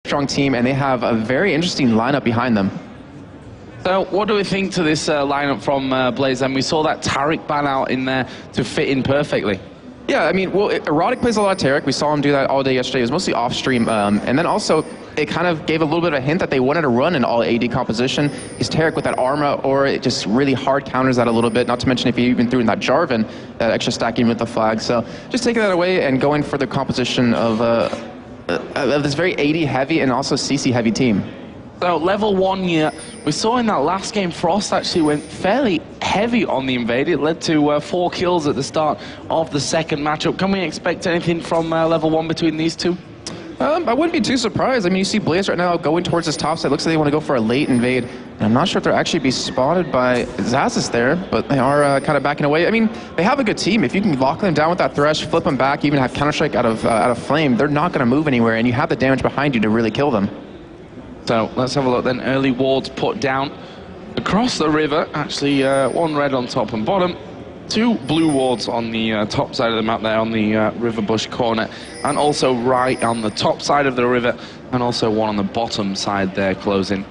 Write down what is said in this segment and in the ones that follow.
strong team, and they have a very interesting lineup behind them. So what do we think to this lineup from Blaze? And we saw that Tariq ban out in there to fit in perfectly. Yeah, I mean, well, Erotic plays a lot of Tariq. We saw him do that all day yesterday. It was mostly off-stream. And then also, it kind of gave a little bit of a hint that they wanted to run an all-AD composition. Is Tariq with that Arma, or it just really hard counters that a little bit, not to mention if he even threw in that Jarvan, that extra stacking with the flag. So just taking that away and going for the composition of this very AD-heavy and also CC-heavy team. So level 1 here, we saw in that last game, Frost actually went fairly heavy on the invade. It led to 4 kills at the start of the second matchup. Can we expect anything from level 1 between these two? I wouldn't be too surprised. I mean, you see Blaze right now going towards this top side. Looks like they want to go for a late invade. And I'm not sure if they'll actually be spotted by Xaxis there, but they are kind of backing away. I mean, they have a good team. If you can lock them down with that Thresh, flip them back, even have Counter-Strike out of Flame, they're not going to move anywhere, and you have the damage behind you to really kill them. So let's have a look then. Early wards put down across the river. Actually, 1 red on top and bottom. 2 blue wards on the top side of the map there on the river bush corner. And also right on the top side of the river. And also 1 on the bottom side there closing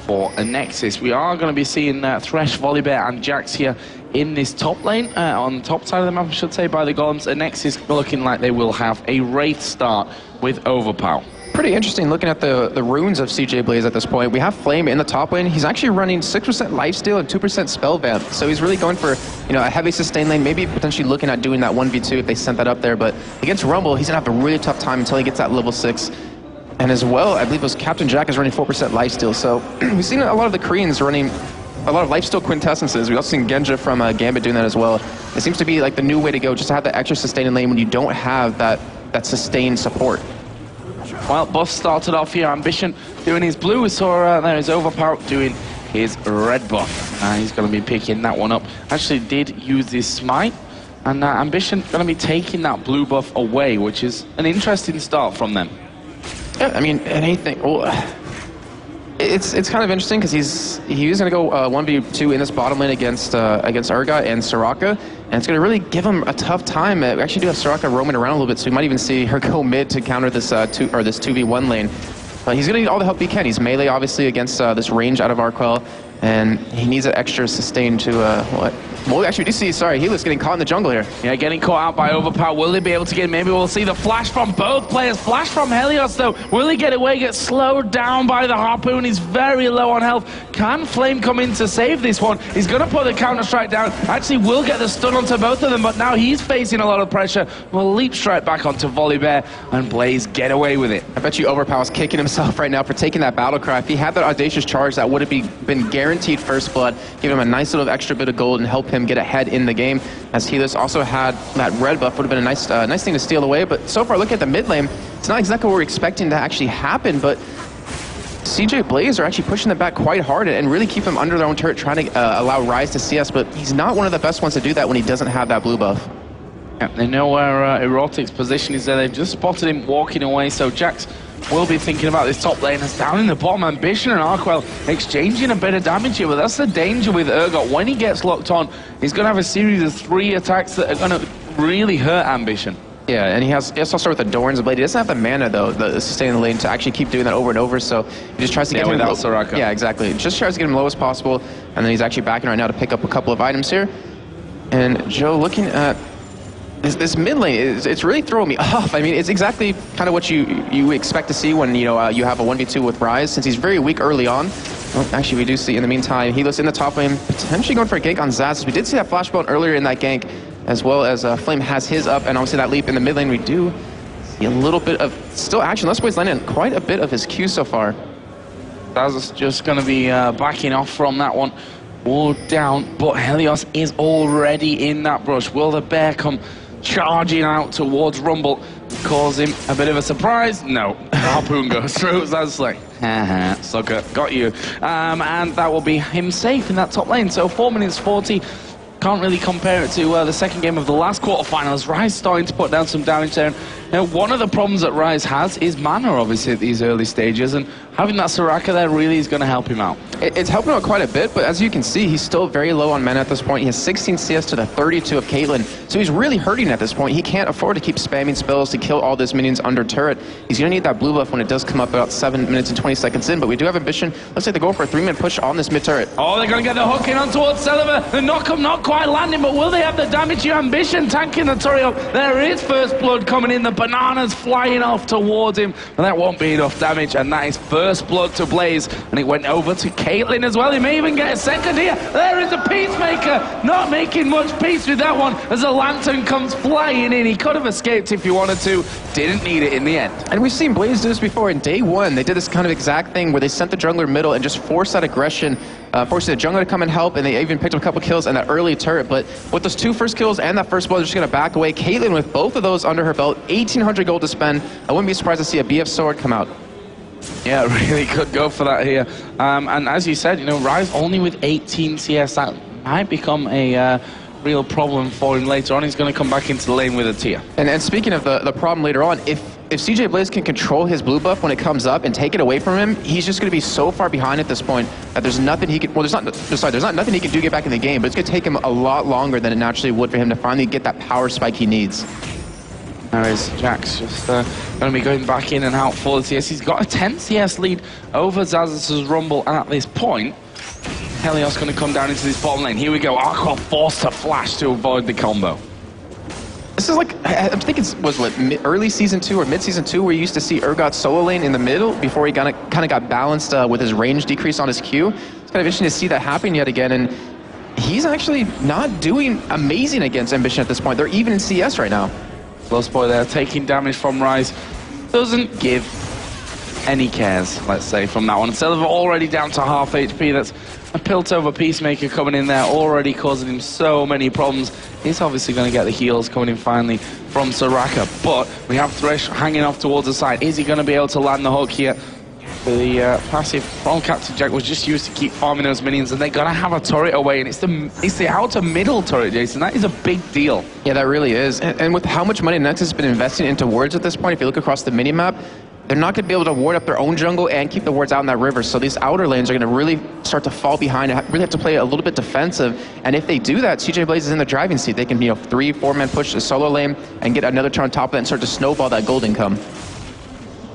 for a Nexus. We are going to be seeing Thresh, Volibear and Jax here in this top lane. On the top side of the map, I should say, by the Golems. A Nexus looking like they will have a Wraith start with Overpower. Pretty interesting looking at the runes of CJ Blaze at this point. We have Flame in the top lane. He's actually running 6% lifesteal and 2% spell vamp. So he's really going for, you know, a heavy sustain lane, maybe potentially looking at doing that 1v2 if they sent that up there. But against Rumble, he's gonna have a really tough time until he gets that level 6. And as well, I believe it was Captain Jack is running 4% lifesteal. So we've seen a lot of the Koreans running a lot of lifesteal quintessences. We've also seen Genja from Gambit doing that as well. It seems to be like the new way to go, just to have that extra sustain lane when you don't have that sustained support. Well, Buff started off here. Ambition doing his blue. We saw there is Overpower doing his red buff. He's going to be picking that one up. Actually did use his smite. And Ambition going to be taking that blue buff away, which is an interesting start from them. Yeah, I mean, anything. Well, it's kind of interesting because he was going to go 1v2 in this bottom lane against Urgot and Soraka, and it's going to really give him a tough time. We actually do have Soraka roaming around a little bit, so we might even see her go mid to counter this this 2v1 lane. But he's going to need all the help he can. He's melee obviously against this range out of Arquel, and he needs an extra sustain to what? Well, actually, we do see, sorry, Helix getting caught in the jungle here. Yeah, getting caught out by Overpower. Will they be able to get, maybe we'll see the flash from both players. Flash from Helios, though. Will he get away, get slowed down by the Harpoon? He's very low on health. Can Flame come in to save this one? He's going to put the Counter-Strike down. Actually, will get the stun onto both of them, but now he's facing a lot of pressure. Will leap straight back onto Volibear, and Blaze get away with it. I bet you Overpower's kicking himself right now for taking that battle cry. If he had that audacious charge, that would have been guaranteed first blood, give him a nice little extra bit of gold and help him get ahead in the game. As Helix also had that red buff, would have been a nice thing to steal away. But so far, look at the mid lane. It's not exactly what we're expecting to actually happen, but CJ Blaze are actually pushing them back quite hard and really keep them under their own turret, trying to allow Ryze to CS, but he's not one of the best ones to do that when he doesn't have that blue buff. Yeah, they know where Erotic's position is there. They've just spotted him walking away, so Jax will be thinking about this top lane. As down in the bottom, Ambition and Arquel exchanging a bit of damage here, but that's the danger with Urgot. When he gets locked on, he's going to have a series of 3 attacks that are going to really hurt Ambition. Yeah, and he has to start with the Doran's Blade. He doesn't have the mana, though, the sustain the lane, to actually keep doing that over and over, so he just tries to get him without low. Soraka. Yeah, exactly. Just tries to get him low as possible, and then he's actually backing right now to pick up a couple of items here. And Joe, looking at this mid lane, it's really throwing me off. I mean, it's exactly kind of what you expect to see when you have a 1v2 with Ryze, since he's very weak early on. Well, actually, we do see in the meantime, Helix in the top lane, potentially going for a gank on Xaxis. We did see that flashbone earlier in that gank, as well as Flame has his up, and obviously that leap in the mid lane. We do see a little bit of still action. Let's Boys landing quite a bit of his Q so far. Xaxis just going to be backing off from that one. Ward down, but Helios is already in that brush. Will the bear come charging out towards Rumble, cause him a bit of a surprise? No. Harpoon goes through. That's like, haha, sucker, got you. And that will be him safe in that top lane. So 4 minutes 40. Can't really compare it to the second game of the last quarterfinals. Ryze starting to put down some damage there. Now, one of the problems that Rise has is mana, obviously, at these early stages, and having that Soraka there really is going to help him out. It's helping out quite a bit, but as you can see, he's still very low on mana at this point. He has 16 CS to the 32 of Caitlyn, so he's really hurting at this point. He can't afford to keep spamming spells to kill all those minions under turret. He's going to need that blue buff when it does come up about 7 minutes and 20 seconds in, but we do have Ambition. Looks like they go for a 3-minute push on this mid turret. Oh, they're going to get the hook in on towards Celiva. The knock-up not quite landing, but will they have the damage here? Ambition tanking the turret up. There is first blood coming in. The bananas flying off towards him, and that won't be enough damage, and that is first blood to Blaze, and it went over to Caitlyn as well. He may even get a second here. There is a Peacemaker, not making much peace with that one as a Lantern comes flying in. He could have escaped if he wanted to, didn't need it in the end. And we've seen Blaze do this before. In day one, they did this kind of exact thing where they sent the jungler middle and just forced that aggression, forced the jungler to come and help, and they even picked up a couple kills in that early turret. But with those 2 first kills and that first blood, they're just going to back away. Caitlyn with both of those under her belt, 1,800 gold to spend. I wouldn't be surprised to see a BF sword come out. Yeah, really could go for that here. And as you said, you know, Rise only with 18 CS, that might become a real problem for him later on. He's going to come back into the lane with a tier. And speaking of the problem later on, if CJ Blaze can control his blue buff when it comes up and take it away from him, he's just going to be so far behind at this point that there's nothing he can, well, there's not nothing he can do to get back in the game, but it's going to take him a lot longer than it naturally would for him to finally get that power spike he needs. There is Jax just going to be going back in and out for the CS. He's got a 10 CS lead over Zazas' Rumble, and at this point, Helios going to come down into this bottom lane. Here we go, Aqua forced to flash to avoid the combo. This is like, I'm thinking, was what, early season 2 or mid season 2 where you used to see Urgot solo lane in the middle before he kind of got balanced with his range decrease on his Q. It's kind of interesting to see that happen yet again, and he's actually not doing amazing against Ambition at this point. They're even in CS right now. Lost Boy there, taking damage from Rise. Doesn't give any cares, let's say, from that one. Celiva already down to half HP. That's a Piltover Peacemaker coming in there, already causing him so many problems. He's obviously going to get the heals coming in finally from Soraka. But we have Thresh hanging off towards the side. Is he going to be able to land the hook here? The passive from Captain Jack was just used to keep farming those minions, and they're going to have a turret away, and it's the outer middle turret, Jason. That is a big deal. Yeah, that really is. And with how much money Nexus has been investing into wards at this point, if you look across the minimap, they're not going to be able to ward up their own jungle and keep the wards out in that river. So these outer lanes are going to really start to fall behind and really have to play a little bit defensive. And if they do that, CJ Blaze is in the driving seat. They can, 3-4-man push the solo lane and get another turn on top of that and start to snowball that gold income.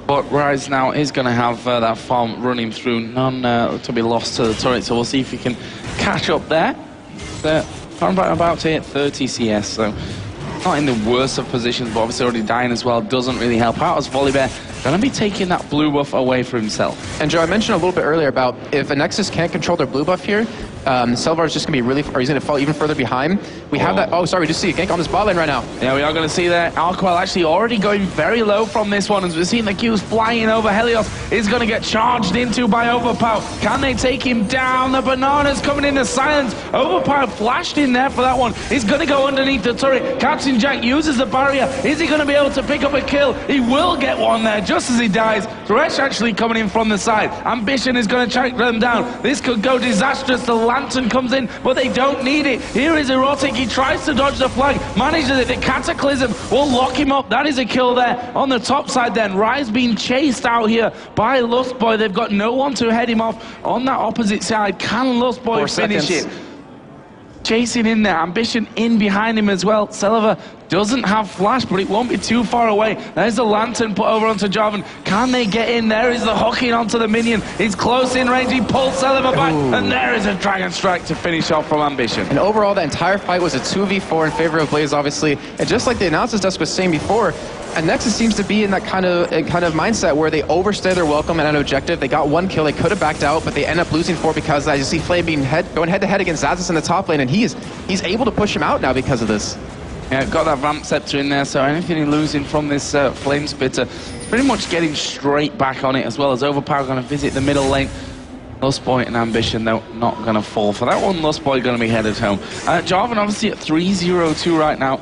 But Rise now is going to have that farm running through, none to be lost to the turret, so we'll see if he can catch up there. They're about to hit 30 CS, so not in the worst of positions, but obviously already dying as well doesn't really help out, as Volibear going to be taking that blue buff away for himself. And Joe, I mentioned a little bit earlier about if a Nexus can't control their blue buff here, Selvar is just going to be really, or he's going to fall even further behind. We have that, oh sorry, we just see a gank on this bot lane right now. Yeah, we are going to see that. Arquel actually already going very low from this one, as we're seeing the Qs flying over. Helios is going to get charged into by Overpower. Can they take him down? The bananas coming into silence. Overpower flashed in there for that one. He's going to go underneath the turret. Captain Jack uses the barrier. Is he going to be able to pick up a kill? He will get one there just as he dies. Thresh actually coming in from the side. Ambition is going to track them down. This could go disastrous. The Lantern comes in, but they don't need it. Here is Erotic. He tries to dodge the flag, manages it. The Cataclysm will lock him up. That is a kill there on the top side then. Rise being chased out here by Lustboy. They've got no one to head him off on that opposite side. Can Lustboy finish it? Chasing in there, Ambition in behind him as well. Celiva doesn't have flash, but it won't be too far away. There's the Lantern put over onto Jarvan. Can they get in? There is the hooking onto the minion. He's close in range. He pulls Celiva back, and there is a Dragon Strike to finish off from Ambition. And overall, the entire fight was a 2v4 in favor of Blaze, obviously. And just like the announcers desk was saying before, and Nexus seems to be in that kind of mindset where they overstay their welcome at an objective. They got one kill, they could have backed out, but they end up losing 4 because I just see Flame being going head-to-head against Zazas in the top lane, and he's able to push him out now because of this. Yeah, got that Vamp Scepter in there, so anything he's losing from this Flame Spitter, pretty much getting straight back on it, as well as Overpower going to visit the middle lane. Lustboy and Ambition, though, not going to fall for that one. Lustboy going to be headed home. Jarvan obviously at 3-0-2 right now.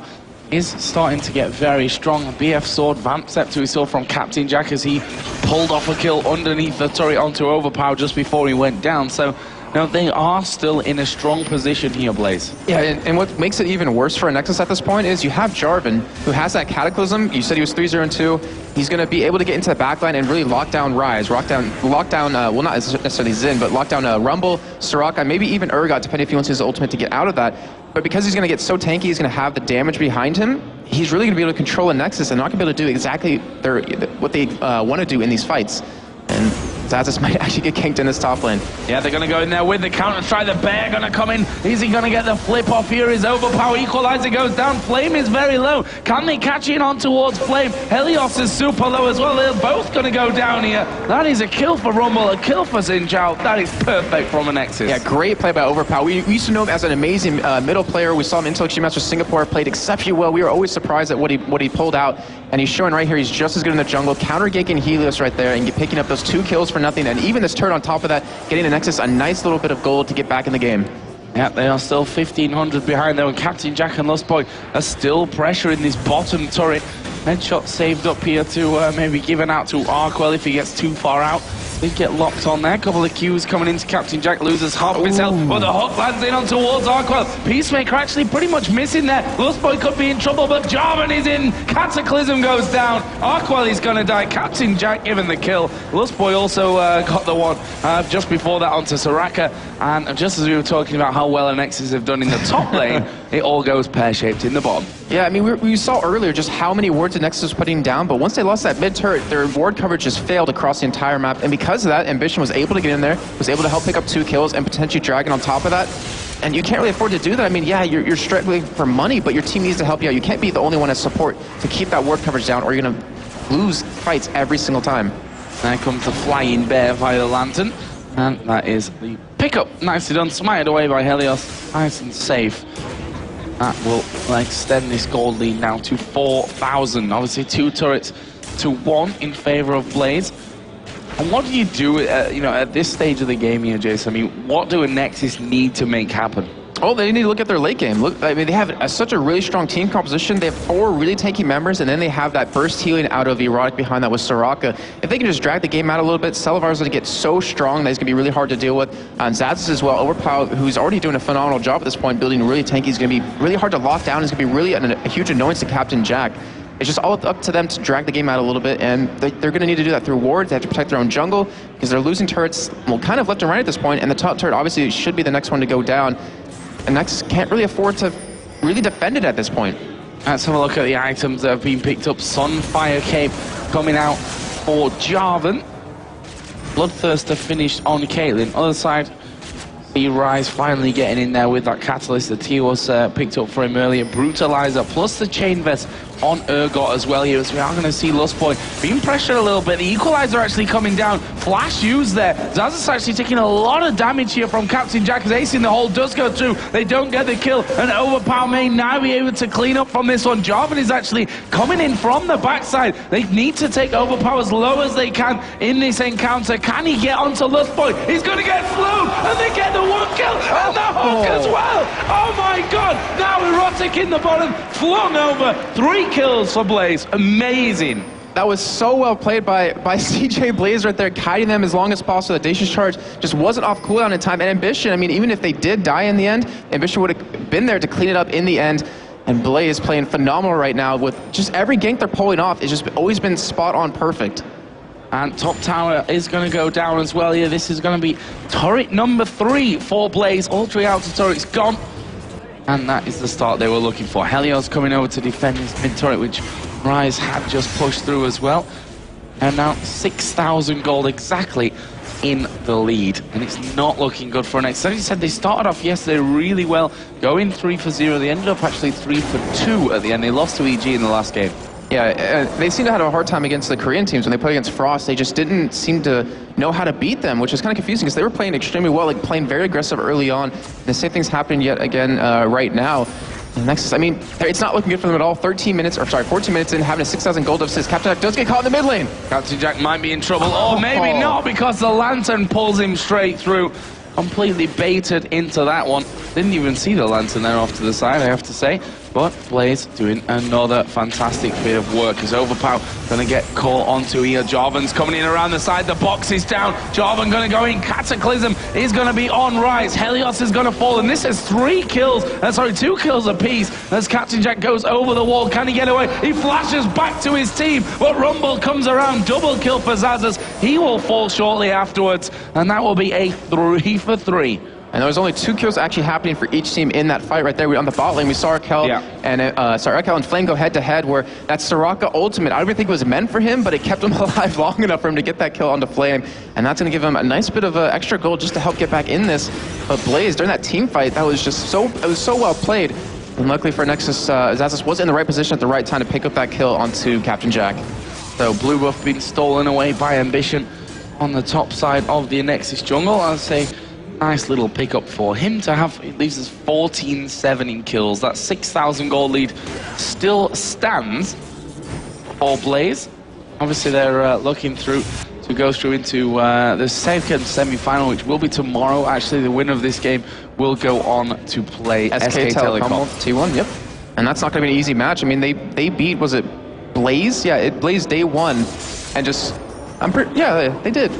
Is starting to get very strong. BF Sword, Vamp Scepter we saw from Captain Jack as he pulled off a kill underneath the turret onto Overpower just before he went down. So Now, they are still in a strong position here, Blaze. Yeah, and what makes it even worse for a Nexus at this point is you have Jarvan, who has that Cataclysm. You said he was 3-0-2. He's going to be able to get into the backline and really lock down Ryze, lock down, well, not necessarily Xin, but lock down Rumble, Soraka, maybe even Urgot, depending if he wants his ultimate to get out of that. But because he's going to get so tanky, he's going to have the damage behind him, he's really going to be able to control a Nexus and not going to be able to do exactly what they want to do in these fights. And Zazas might actually get kinked in this top lane. Yeah, they're going to go in there with the counter-strike. The Bear going to come in. Is he going to get the flip off here? His overpower equalizer goes down. Flame is very low. Can they catch in on towards Flame? Helios is super low as well. They're both going to go down here. That is a kill for Rumble, a kill for Xin Zhao. That is perfect from a Nexus. Yeah, great play by Overpower. We used to know him as an amazing middle player. We saw him in Extreme Masters Singapore, played exceptionally well. We were always surprised at what he pulled out. And he's showing right here, he's just as good in the jungle, counter-ganking Helios right there, and picking up those 2 kills for nothing. And even this turret on top of that, getting the Nexus a nice little bit of gold to get back in the game. Yeah, they are still 1,500 behind there, and Captain Jack and Lustboy are still pressuring this bottom turret. Headshot saved up here to maybe given out to Arkwell if he gets too far out. They get locked on there. Couple of Qs coming into Captain Jack, loses half of his health, but the hook lands in on towards Arkwell. Peacemaker actually pretty much missing there. Lustboy could be in trouble, but Jarvan is in. Cataclysm goes down. Arkwell is going to die. Captain Jack given the kill. Lustboy also got the one just before that onto Soraka. And just as we were talking about how well Nexus have done in the top lane, it all goes pear-shaped in the bottom. Yeah, I mean, we saw earlier just how many wards the Nexus was putting down, but once they lost that mid turret, their ward coverage just failed across the entire map. And because of that, Ambition was able to get in there, was able to help pick up 2 kills and potentially Dragon on top of that. And you can't really afford to do that. I mean, yeah, you're struggling for money, but your team needs to help you out. You can't be the only one as support to keep that ward coverage down, or you're going to lose fights every single time. There comes the Flying Bear via the Lantern. And that is the pickup. Nicely done. Smited away by Helios. Nice and safe. That will extend this gold lead now to 4,000. Obviously, 2 turrets to 1 in favor of Blaze. And what do you do, at this stage of the game here, Jason? I mean, what do a Nexus need to make happen? Oh, they need to look at their late game. Look, I mean, they have such a really strong team composition. They have 4 really tanky members, and then they have that burst healing out of Erotic behind that with Soraka. If they can just drag the game out a little bit, Selavar's going to get so strong that he's going to be really hard to deal with. And Zazas as well, Overpower, who's already doing a phenomenal job at this point, building really tanky, is going to be really hard to lock down. It's going to be really a huge annoyance to Captain Jack. It's just all up to them to drag the game out a little bit, and they're going to need to do that through wards. They have to protect their own jungle, because they're losing turrets, well, kind of left and right at this point, and the top turret obviously should be the next one to go down. And Nexus can't really afford to really defend it at this point. Let's have a look at the items that have been picked up. Sunfire Cape coming out for Jarvan. Bloodthirster finished on Caitlyn. Other side, Ryze finally getting in there with that Catalyst. The T was picked up for him earlier. Brutalizer plus the Chain Vest on Urgot as well here. So we are going to see Lustboy being pressured a little bit. The Equalizer actually coming down. Flash used there. Zazas actually taking a lot of damage here from Captain Jack as Ace in the hole does go through. They don't get the kill. And Overpower may now be able to clean up from this one. Jarvan is actually coming in from the backside. They need to take Overpower as low as they can in this encounter. Can he get onto Lustboy? He's going to get flown, and they get the 1 kill and the hook as well. Oh my god. Now Erotic in the bottom, flung over. 3 kills for Blaze. Amazing. That was so well played by CJ Blaze right there, kiting them as long as possible. The Dacia's charge just wasn't off cooldown in time. And Ambition, I mean, even if they did die in the end, Ambition would have been there to clean it up in the end. And Blaze playing phenomenal right now with just every gank they're pulling off. It's just always been spot on perfect. And top tower is going to go down as well here. This is going to be turret number 3 for Blaze. All 3 outer turrets gone. And that is the start they were looking for. Helios coming over to defend his mid-turret, which Ryze had just pushed through as well. And now 6,000 gold exactly in the lead. And it's not looking good for Nexus. As you said, they started off yesterday really well, going 3 for 0. They ended up actually 3 for 2 at the end. They lost to EG in the last game. Yeah, they seem to have a hard time against the Korean teams. When they played against Frost, they just didn't seem to know how to beat them, which is kind of confusing because they were playing extremely well, like playing very aggressive early on. The same thing's happening yet again right now. And Nexus, I mean, it's not looking good for them at all. 14 minutes in, having a 6,000 gold deficit. Captain Jack does get caught in the mid lane. Captain Jack might be in trouble, or maybe not, because the Lantern pulls him straight through. Completely baited into that one. Didn't even see the Lantern there off to the side, I have to say. But Blaze doing another fantastic bit of work as Overpower going to get caught onto here. Jarvan's coming in around the side. The box is down. Jarvan going to go in. Cataclysm is going to be on rise. Helios is going to fall. And this is 2 kills apiece as Captain Jack goes over the wall. Can he get away? He flashes back to his team. But Rumble comes around. Double kill for Zazas. He will fall shortly afterwards. And that will be a 3 for 3. And there was only 2 kills actually happening for each team in that fight right there. On the bot lane, we saw Raquel and Flame go head-to-head, where that Soraka ultimate, I don't even think it was meant for him, but it kept him alive long enough for him to get that kill onto Flame. And that's going to give him a nice bit of extra gold just to help get back in this. But Blaze, during that team fight, that was just so well played. And luckily for Nexus, Zazas was in the right position at the right time to pick up that kill onto Captain Jack. So blue buff being stolen away by Ambition on the top side of the Nexus jungle. I'd say nice little pickup for him to have. It leaves us 14-7 in kills. That 6,000 gold lead still stands for Blaze. Obviously, they're looking to go through into the second semi-final, which will be tomorrow. Actually, the winner of this game will go on to play SK Telecom. T1, yep. And that's not going to be an easy match. I mean, they beat, was it Blaze? Yeah, it Blaze day 1, and just, they did.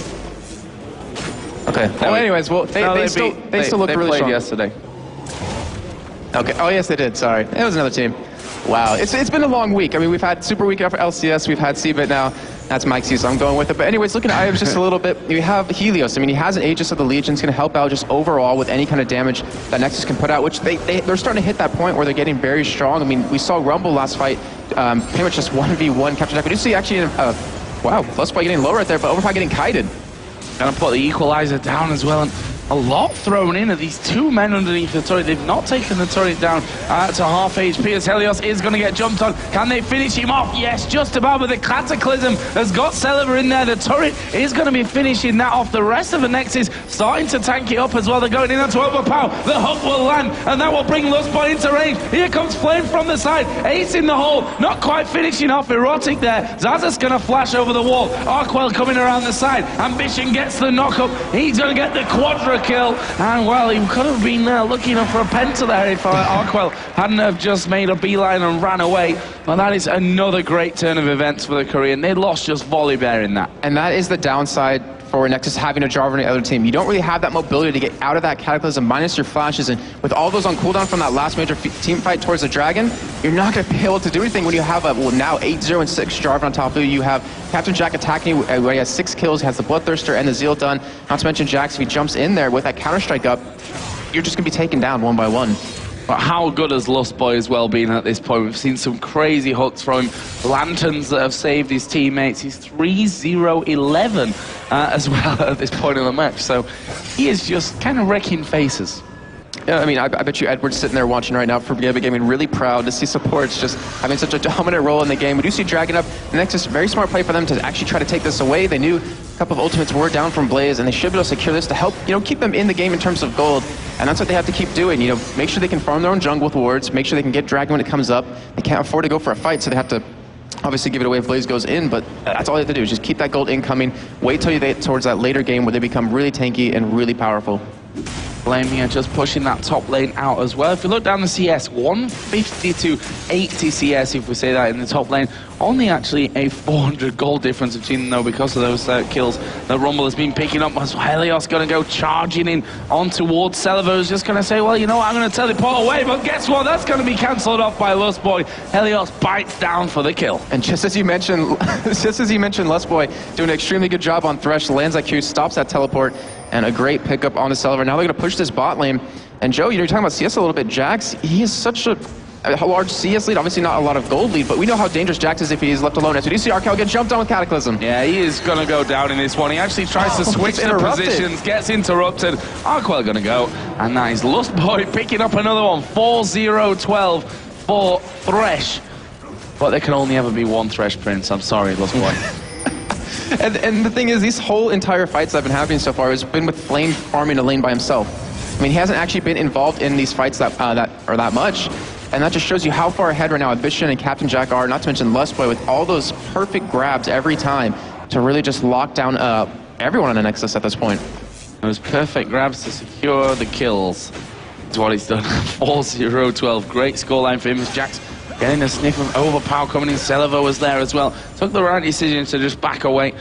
Okay. Well, anyways, well, they still look really strong. Yesterday. Okay. Oh, yes, they did. Sorry, it was another team. Wow, it's been a long week. I mean, we've had Super Week for LCS, we've had CBIT now. That's Mike's so I'm going with it. But anyways, looking at IEM just a little bit, we have Helios. I mean, he has an Aegis of the Legion. It's going to help out just overall with any kind of damage that Nexus can put out, which they're starting to hit that point where they're getting very strong. I mean, we saw Rumble last fight, pretty much just 1v1 Captain Jack. We do see actually, wow, Lustboy getting low right there, but Overpower getting kited. Gonna put the equalizer down as well, and a lot thrown in of these 2 men underneath the turret. They've not taken the turret down to half HP as Helios is going to get jumped on. Can they finish him off? Yes, just about, but the Cataclysm has got Celeber in there. The turret is going to be finishing that off. The rest of the Nexus starting to tank it up as well. They're going in onto Overpower. The hook will land, and that will bring Lustboy into range. Here comes Flame from the side. Ace in the hole, not quite finishing off. Erotic there. Zazas going to flash over the wall. Arkwell coming around the side. Ambition gets the knock-up. He's going to get the quadra kill, and well, he could have been looking up for a penta there if Arkwell hadn't have just made a beeline and ran away. Well, that is another great turn of events for the Korean. They lost just Volibear in that. And that is the downside for Nexus having a Jarvan on the other team. You don't really have that mobility to get out of that Cataclysm minus your flashes, and with all those on cooldown from that last major team fight towards the Dragon, you're not going to be able to do anything when you have a, well, now 8-0 and 6 Jarvan on top of you. You have Captain Jack attacking you, where he has 6 kills, has the Bloodthirster and the Zeal done. Not to mention Jax, if he jumps in there with that Counter-Strike up, you're just going to be taken down one by one. But how good has Lustboy as well been at this point? We've seen some crazy hooks from him, lanterns that have saved his teammates. He's 3-0-11 as well at this point in the match. So he is just kind of wrecking faces. Yeah, I mean, I bet you Edward's sitting there watching right now for Gambit Gaming, really proud to see supports just having such a dominant role in the game. We do see Dragon up. The Nexus, very smart play for them to actually try to take this away. They knew a couple of ultimates were down from Blaze, and they should be able to secure this to help, keep them in the game in terms of gold. And that's what they have to keep doing, make sure they can farm their own jungle with wards, make sure they can get Dragon when it comes up. They can't afford to go for a fight, so they have to obviously give it away if Blaze goes in, but that's all they have to do is just keep that gold incoming, wait till you get towards that later game where they become really tanky and really powerful. Flame here just pushing that top lane out as well. If you look down the CS, 150 to 80 CS, if we say that in the top lane. Only actually a 400 gold difference between them, though, because of those kills that Rumble has been picking up. Helios going to go charging in on towards Celeber, who's just going to say, well, you know what, I'm going to teleport away, but guess what? That's going to be cancelled off by Lustboy. Helios bites down for the kill. And just as you mentioned, Lustboy doing an extremely good job on Thresh, lands that Q, stops that teleport, and a great pickup on the Celeber. Now they're going to push this bot lane. And Joe, you're talking about CS a little bit. Jax, he is such a large CS lead, obviously not a lot of gold lead, but we know how dangerous Jax is if he is left alone. As we do see Arkel get jumped on with Cataclysm. Yeah, he is going to go down in this one. He actually tries to switch the positions, gets interrupted. Arkel going to go, and that is Lustboy picking up another one. 4-0-12 for Thresh. But there can only ever be one Thresh Prince. I'm sorry, Lustboy. And the thing is, these whole entire fights that have been happening so far has been with Flame farming a lane by himself. I mean, he hasn't actually been involved in these fights that are that much. And that just shows you how far ahead right now Ambition and Captain Jack are, not to mention Lustboy, with all those perfect grabs every time to really just lock down everyone on the Nexus at this point. Those perfect grabs to secure the kills. That's what he's done. 4-0-12. Great scoreline for him as Jack's getting a sniff of overpower coming in. Celevo was there as well. Took the right decision to just back away.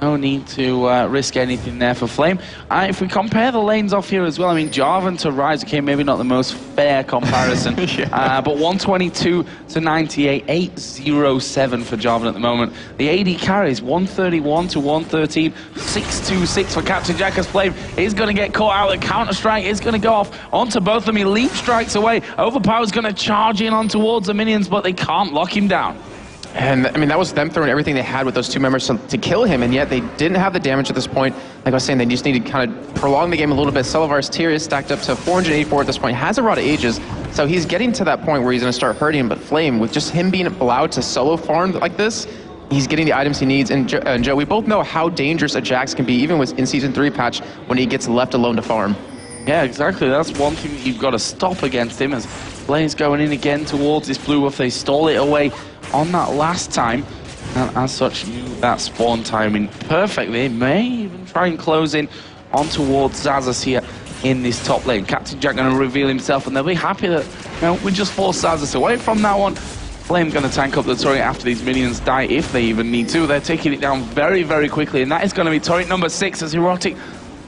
No need to risk anything there for Flame. If we compare the lanes off here as well, I mean, Jarvan to Rise, okay, maybe not the most fair comparison, but 122 to 98, 807 for Jarvan at the moment. The AD carries 131 to 113, 626 for Captain Jack as Flame is going to get caught out. The counter-strike is going to go off onto both of them. He leap strikes away. Overpower's going to charge in on towards the minions, but they can't lock him down. And, I mean, that was them throwing everything they had with those two members to kill him, and yet they didn't have the damage at this point. Like I was saying, they just need to kind of prolong the game a little bit. Selevar's tier is stacked up to 484 at this point, has a rod of ages, so he's getting to that point where he's going to start hurting him. But Flame, with just him being allowed to solo farm like this, he's getting the items he needs. And Joe, we both know how dangerous a Jax can be, even in Season 3 patch, when he gets left alone to farm. Yeah, exactly. That's one thing that you've got to stop against him, as Flame's going in again towards this blue buff. They stole it away on that last time, and as such knew that spawn timing perfectly. May even try and close in on towards Xaxus here in this top lane. Captain Jack going to reveal himself, and they'll be happy that, you know, we just forced Xaxus away from that one. Flame going to tank up the turret after these minions die, if they even need to. They're taking it down very, very quickly, and that is going to be turret number 6 as Erotic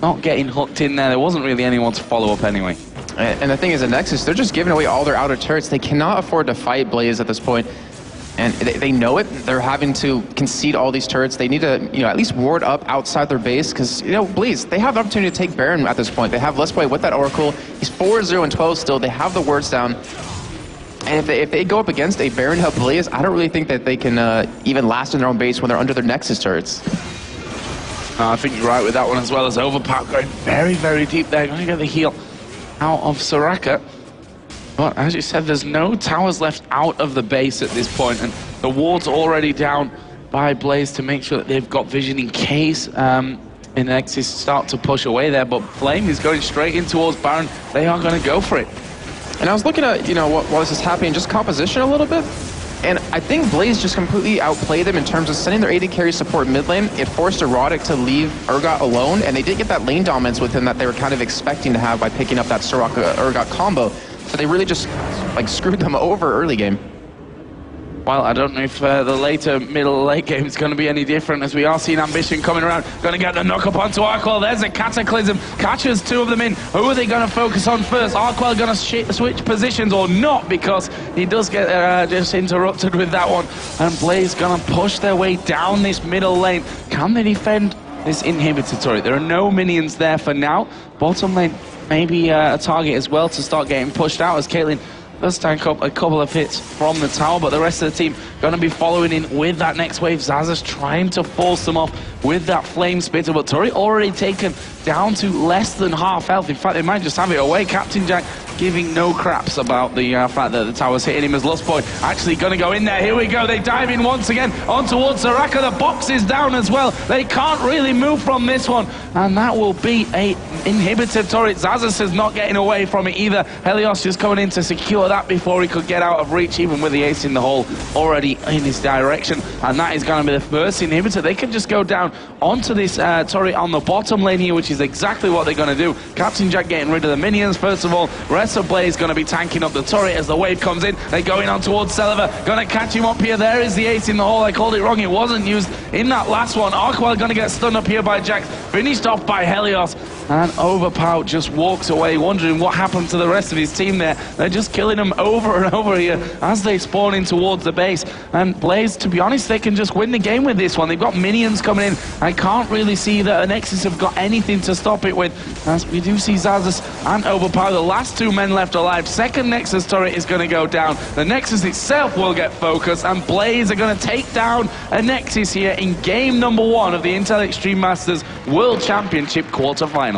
not getting hooked in there. There wasn't really anyone to follow up anyway. And the thing is, at Nexus, they're just giving away all their outer turrets. They cannot afford to fight Blaze at this point. And they know it. They're having to concede all these turrets. They need to, you know, at least ward up outside their base, because, you know, Blaze, they have the opportunity to take Baron at this point. They have Let's Play with that Oracle. He's 4-0-12 still. They have the wards down. And if they go up against a Baron help Blaze, I don't really think that they can even last in their own base when they're under their Nexus turrets. I think you're right with that one as well, as Overpower going very, very deep there. Going to get the heal out of Soraka. But as you said, there's no towers left out of the base at this point, and the ward's already down by Blaze to make sure that they've got vision in case Nexus start to push away there. But Flame is going straight in towards Baron. They are going to go for it. And I was looking at, you know, while this is happening, just composition a little bit. And I think Blaze just completely outplayed them in terms of sending their AD carry support mid lane. It forced Erotic to leave Urgot alone, and they did get that lane dominance with him that they were kind of expecting to have by picking up that Soraka-Urgot combo. So they really just, like, screwed them over early game. Well, I don't know if the later middle late game is going to be any different, as we are seeing Ambition coming around. Going to get the knock up onto Arkwell. There's a Cataclysm. Catches two of them in. Who are they going to focus on first? Arkwell going to switch positions or not, because he does get just interrupted with that one. And Blaze going to push their way down this middle lane. Can they defend this inhibitor turret? There are no minions there for now. Bottom lane, maybe a target as well to start getting pushed out, as Caitlyn does tank up a couple of hits from the tower, but the rest of the team going to be following in with that next wave. Xaxus trying to force them off with that flame spitter, but turret already taken down to less than half health. In fact, they might just have it away. Captain Jack giving no craps about the fact that the tower's hitting him as Lust Boy actually going to go in there. Here we go. They dive in once again on towards Soraka. The box is down as well. They can't really move from this one, and that will be a inhibitor turret. Xaxus is not getting away from it either. Helios just coming in to secure that before he could get out of reach, even with the ace in the hole already in his direction. And that is going to be the first inhibitor. They can just go down onto this turret on the bottom lane here, which is exactly what they're going to do. Captain Jack getting rid of the minions first of all. Rest of Blaze going to be tanking up the turret as the wave comes in. They're going on towards Celevar. Going to catch him up here. There is the ace in the hole. I called it wrong. It wasn't used in that last one. Arkwell going to get stunned up here by Jack. Finished off by Helios. And Overpower just walks away, wondering what happened to the rest of his team there. They're just killing them over and over here as they spawn in towards the base. And Blaze, to be honest, they can just win the game with this one. They've got minions coming in. I can't really see that Nexus have got anything to stop it with, as we do see Xaxus and Overpower, the last two men left alive. Second Nexus turret is going to go down. The Nexus itself will get focused, and Blaze are going to take down a Nexus here in game number 1 of the Intel Extreme Masters World Championship quarterfinal.